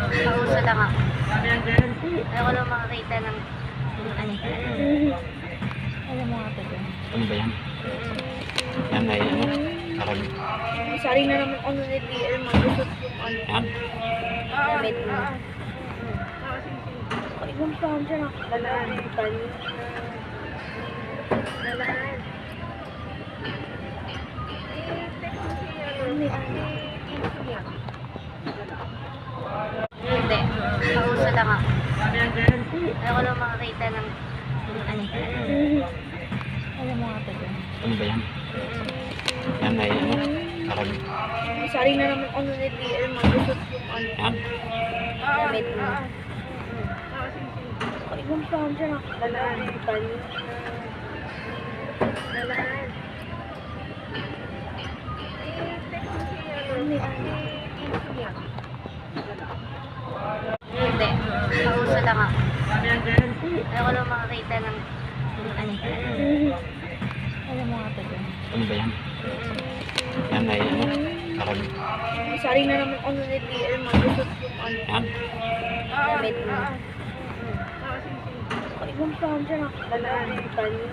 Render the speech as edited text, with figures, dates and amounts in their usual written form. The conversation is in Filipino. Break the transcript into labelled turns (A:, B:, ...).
A: Pauso lang ako. Ayoko lang makakita ng ano.
B: Alam mo nga ito dyan.
C: Ano ba yan? Yan ay ano? Parang
B: Sari na naman ano ni TL, magusot yung ano.
C: yan.
A: Damit mo.
B: Ibang saan siya nakadalaan yung tanin.
A: Dalaan. Hindi. Pauso lang ako. Ayoko lang makakita ng ano.
B: Alam mo nga ito dyan.
C: Ano ba yan? Yan ay ano? Parang
B: Sari na naman ano ni TL, magusot yung ano.
C: yan.
A: Damit mo.
B: Ibang saan siya nakadalaan yung tanin.
A: Dalaan. Hindi. Pauso lang ako. Ayoko lang makakita ng ano.
B: Alam mo nga ito dyan.
C: Ano ba yan? Yan ay ano? Parang
B: Sari na naman ano ni TL, magusot yung ano.
C: yan.
A: Damit mo.
B: Ibang saan siya nakadalaan yung tanin.